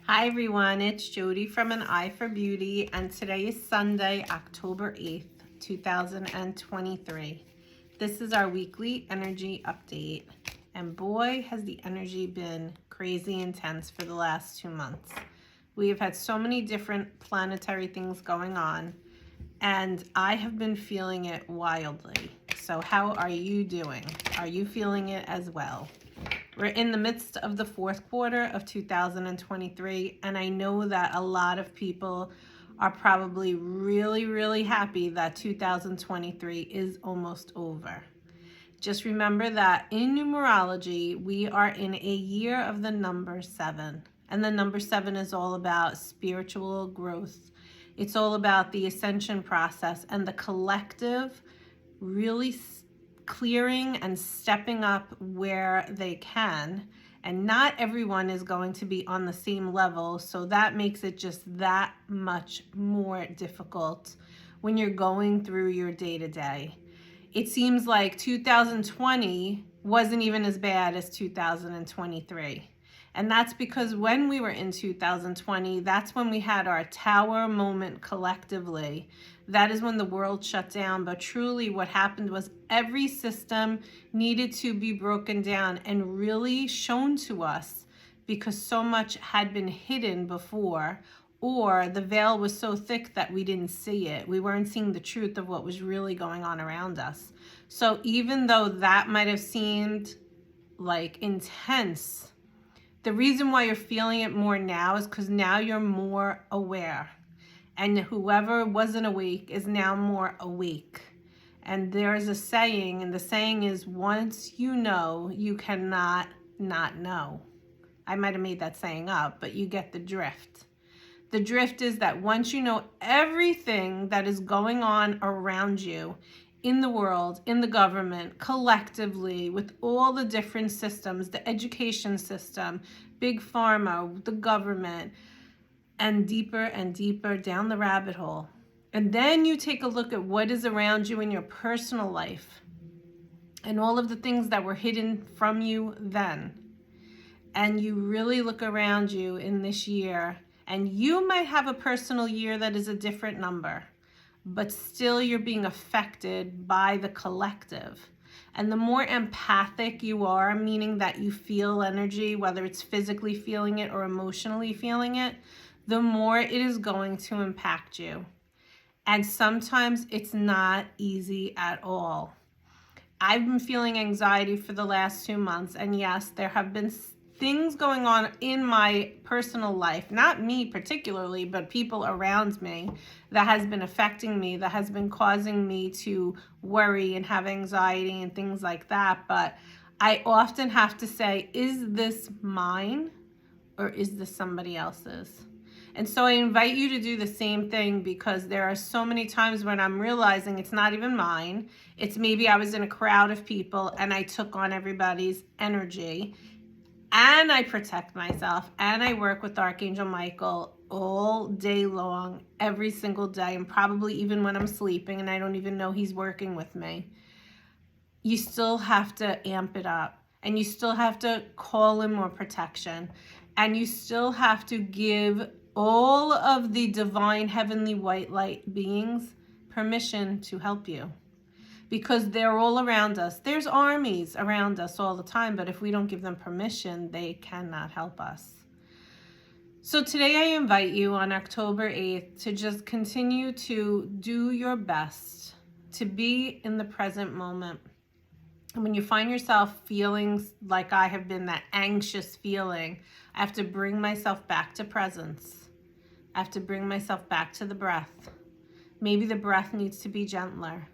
Hi everyone, it's Jody from An Eye for Beauty, and today is Sunday, October 8th, 2023. This is our weekly energy update, and boy has the energy been crazy intense for the last 2 months. We have had so many different planetary things going on, and I have been feeling it wildly. So how are you doing? Are you feeling it as well? We're in the midst of the fourth quarter of 2023, and I know that a lot of people are probably really happy that 2023 is almost over. Just remember that in numerology, we are in a year of the number 7, and the number 7 is all about spiritual growth. It's all about the ascension process and the collective really clearing and stepping up where they can, and not everyone is going to be on the same level, so that makes it just that much more difficult when you're going through your day-to-day. It seems like 2020 wasn't even as bad as 2023. And that's because when we were in 2020, that's when we had our tower moment collectively. That is when the world shut down. But truly what happened was every system needed to be broken down and really shown to us, because so much had been hidden before, or the veil was so thick that we didn't see it. We weren't seeing the truth of what was really going on around us. So even though that might have seemed like intense, the reason why you're feeling it more now is because now you're more aware. And whoever wasn't awake is now more awake. And there's a saying, and the saying is, once you know, you cannot not know. I might have made that saying up, but you get the drift. The drift is that once you know everything that is going on around you, in the world, in the government, collectively, with all the different systems, the education system, big pharma, the government, and deeper down the rabbit hole. And then you take a look at what is around you in your personal life and all of the things that were hidden from you then. And you really look around you in this year, and you might have a personal year that is a different number, but still you're being affected by the collective. And the more empathic you are, meaning that you feel energy, whether it's physically feeling it or emotionally feeling it, the more it is going to impact you. And sometimes it's not easy at all. I've been feeling anxiety for the last 2 months, and yes, there have been things going on in my personal life, not me particularly, but people around me, that has been affecting me, that has been causing me to worry and have anxiety and things like that. But I often have to say, is this mine or is this somebody else's? And so I invite you to do the same thing, because there are so many times when I'm realizing it's not even mine. It's maybe I was in a crowd of people and I took on everybody's energy. And I protect myself, and I work with Archangel Michael all day long, every single day, and probably even when I'm sleeping and I don't even know he's working with me. You still have to amp it up, and you still have to call in more protection, and you still have to give all of the divine heavenly white light beings permission to help you, because they're all around us. There's armies around us all the time, but if we don't give them permission, they cannot help us. So today I invite you on October 8th to just continue to do your best to be in the present moment. And when you find yourself feeling like I have been, that anxious feeling, I have to bring myself back to presence. I have to bring myself back to the breath. Maybe the breath needs to be gentler.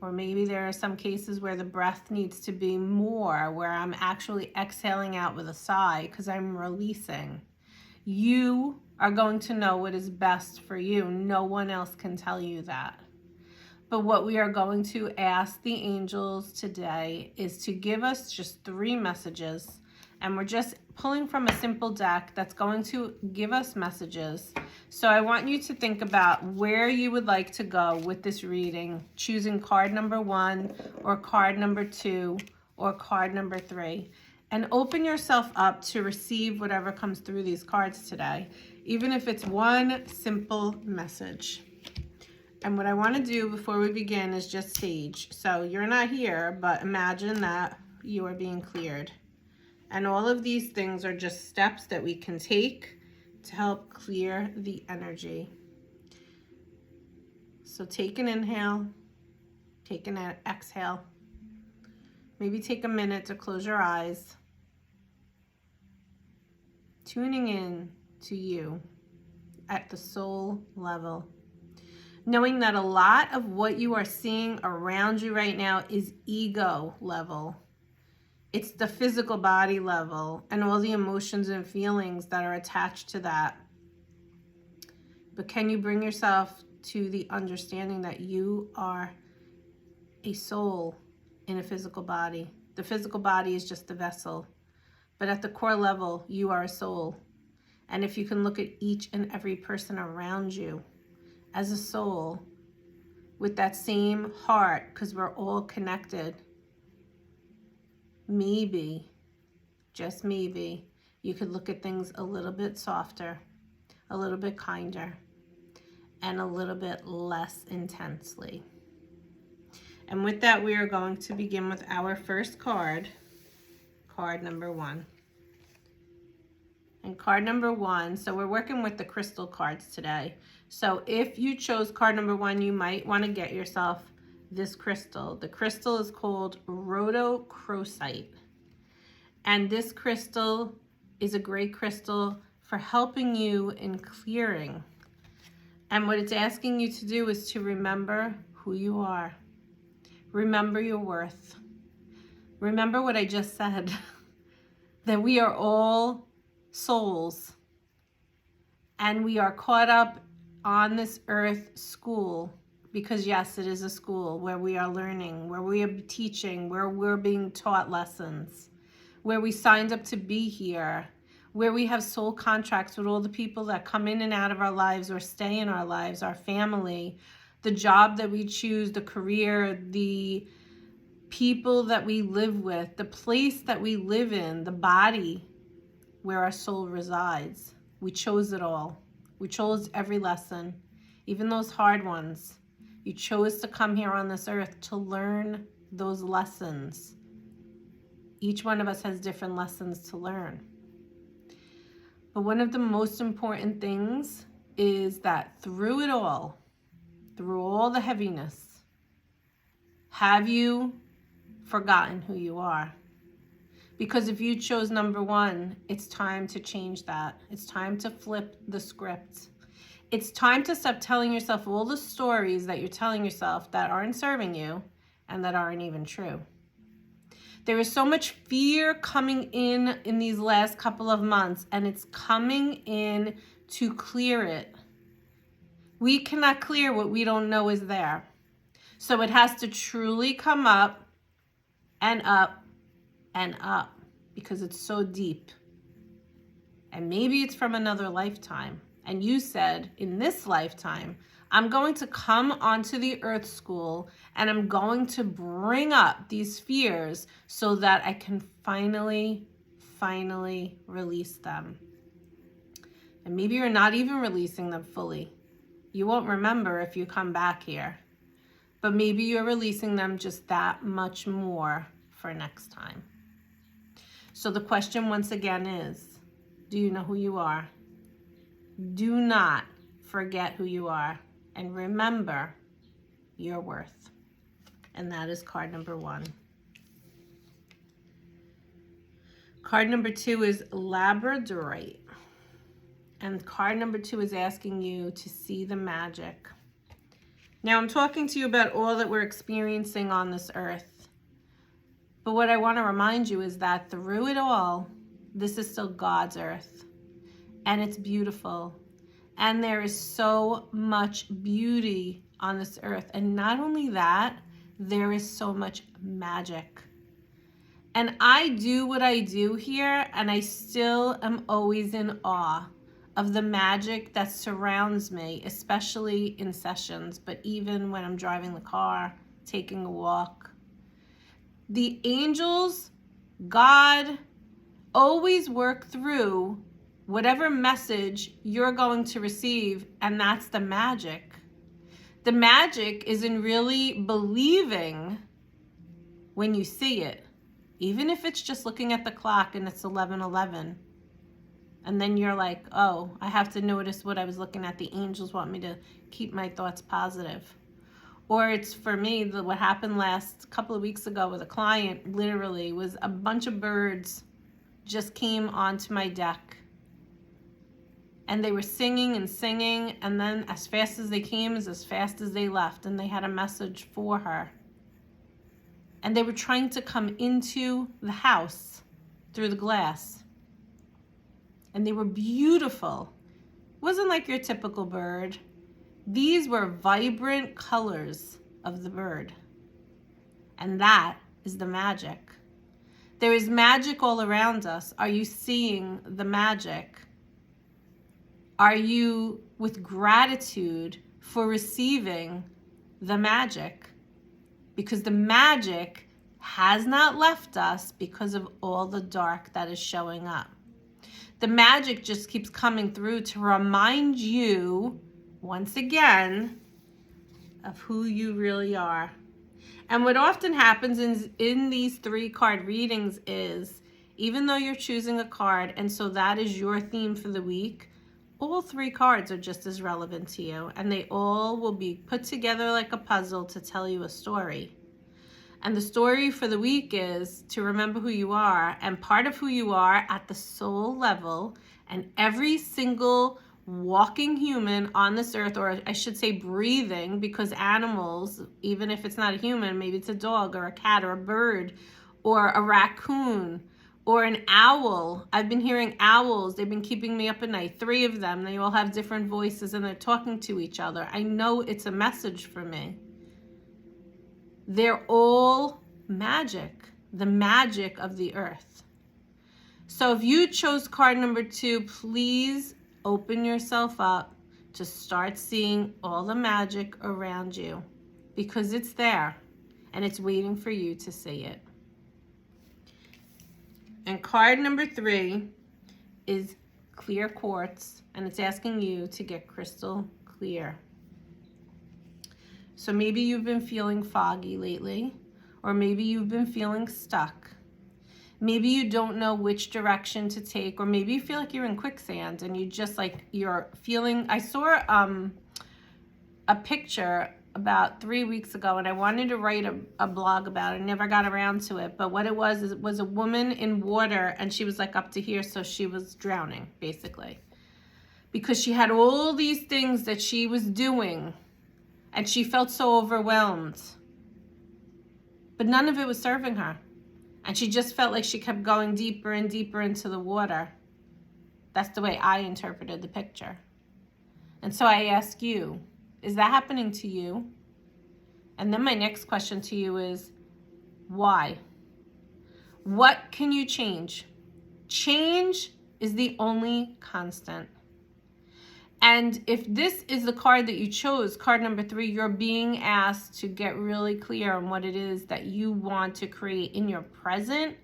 Or maybe there are some cases where the breath needs to be more, where I'm actually exhaling out with a sigh because I'm releasing. You are going to know what is best for you. No one else can tell you that. But what we are going to ask the angels today is to give us just 3 messages. And we're just pulling from a simple deck that's going to give us messages. So I want you to think about where you would like to go with this reading, choosing card number 1 or card number 2 or card number 3. and open yourself up to receive whatever comes through these cards today, even if it's one simple message. And what I want to do before we begin is just sage. So you're not here, but imagine that you are being cleared. And all of these things are just steps that we can take to help clear the energy. So take an inhale, take an exhale. Maybe take a minute to close your eyes. Tuning in to you at the soul level. Knowing that a lot of what you are seeing around you right now is ego level. It's the physical body level and all the emotions and feelings that are attached to that. But can you bring yourself to the understanding that you are a soul in a physical body? The physical body is just a vessel. But at the core level, you are a soul. And if you can look at each and every person around you as a soul with that same heart, because we're all connected, maybe, just maybe, you could look at things a little bit softer, a little bit kinder, and a little bit less intensely. And with that, we are going to begin with our first card, card number 1. And card number 1, so we're working with the crystal cards today. So if you chose card number 1, you might want to get yourself this crystal. The crystal is called rhodochrosite. And this crystal is a great crystal for helping you in clearing. And what it's asking you to do is to remember who you are. Remember your worth. Remember what I just said, that we are all souls, and we are caught up on this earth school, because yes, it is a school where we are learning, where we are teaching, where we're being taught lessons, where we signed up to be here, where we have soul contracts with all the people that come in and out of our lives or stay in our lives, our family, the job that we choose, the career, the people that we live with, the place that we live in, the body where our soul resides. We chose it all. We chose every lesson, even those hard ones. You chose to come here on this earth to learn those lessons. Each one of us has different lessons to learn. But one of the most important things is that through it all, through all the heaviness, have you forgotten who you are? Because if you chose number 1, it's time to change that. It's time to flip the script. It's time to stop telling yourself all the stories that you're telling yourself that aren't serving you and that aren't even true. There is so much fear coming in these last couple of months, and it's coming in to clear it. We cannot clear what we don't know is there. So it has to truly come up and up and up, because it's so deep. And maybe it's from another lifetime. And you said, in this lifetime, I'm going to come onto the earth school and I'm going to bring up these fears so that I can finally release them. And maybe you're not even releasing them fully. You won't remember if you come back here. But maybe you're releasing them just that much more for next time. So the question once again is, do you know who you are? Do not forget who you are, and remember your worth. And that is card number 1. Card number 2 is labradorite. And card number 2 is asking you to see the magic. Now I'm talking to you about all that we're experiencing on this earth. But what I want to remind you is that through it all, this is still God's earth. And it's beautiful. And there is so much beauty on this earth. And not only that, there is so much magic. And I do what I do here, and I still am always in awe of the magic that surrounds me, especially in sessions, but even when I'm driving the car, taking a walk. The angels, God, always work through whatever message you're going to receive, and that's the magic. The magic is in really believing when you see it, even if it's just looking at the clock and it's 11:11. And then you're like, oh, I have to notice what I was looking at. The angels want me to keep my thoughts positive. Or it's for me, what happened last couple of weeks ago with a client, literally was a bunch of birds just came onto my deck. And they were singing and singing, and then as fast as they came is as fast as they left, and they had a message for her. And they were trying to come into the house through the glass. And they were beautiful. It wasn't like your typical bird. These were vibrant colors of the bird. And that is the magic. There is magic all around us. Are you seeing the magic? Are you with gratitude for receiving the magic? Because the magic has not left us because of all the dark that is showing up. The magic just keeps coming through to remind you, once again, of who you really are. And what often happens in these 3-card readings is, even though you're choosing a card, and so that is your theme for the week, all 3 cards are just as relevant to you, and they all will be put together like a puzzle to tell you a story. And the story for the week is to remember who you are, and part of who you are at the soul level, and every single walking human on this earth, or I should say breathing, because animals, even if it's not a human, maybe it's a dog or a cat or a bird or a raccoon or an owl. I've been hearing owls. They've been keeping me up at night. 3 of them. They all have different voices and they're talking to each other. I know it's a message for me. They're all magic, the magic of the earth. So if you chose card number 2, please open yourself up to start seeing all the magic around you, because it's there and it's waiting for you to see it. And card number 3 is clear quartz, and it's asking you to get crystal clear. So maybe you've been feeling foggy lately, or maybe you've been feeling stuck. Maybe you don't know which direction to take, or maybe you feel like you're in quicksand and you just like, you're feeling, I saw a picture about 3 weeks ago, and I wanted to write a blog about it. I never got around to it, but what it was a woman in water, and she was like up to here, so she was drowning basically, because she had all these things that she was doing and she felt so overwhelmed, but none of it was serving her. And she just felt like she kept going deeper and deeper into the water. That's the way I interpreted the picture. And so I ask you, is that happening to you? And then my next question to you is, why? What can you change? Change is the only constant. And if this is the card that you chose, card number 3, you're being asked to get really clear on what it is that you want to create in your present.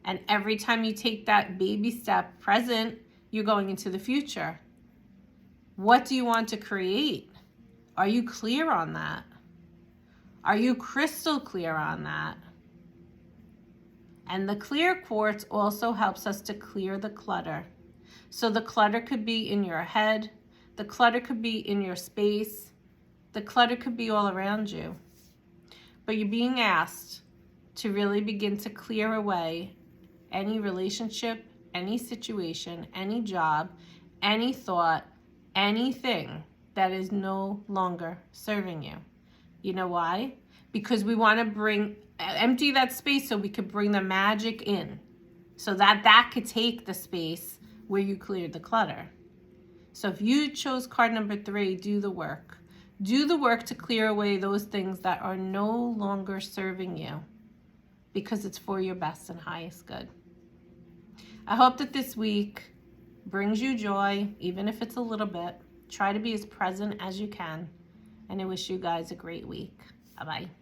And every time you take that baby step present, you're going into the future. What do you want to create? Are you clear on that? Are you crystal clear on that? And the clear quartz also helps us to clear the clutter. So the clutter could be in your head. The clutter could be in your space. The clutter could be all around you. But you're being asked to really begin to clear away any relationship, any situation, any job, any thought, anything that is no longer serving you. You know why? Because we want to empty that space so we could bring the magic in, so that could take the space where you cleared the clutter. So if you chose card number 3, do the work. Do the work to clear away those things that are no longer serving you, because it's for your best and highest good. I hope that this week brings you joy, even if it's a little bit. Try to be as present as you can. And I wish you guys a great week. Bye-bye.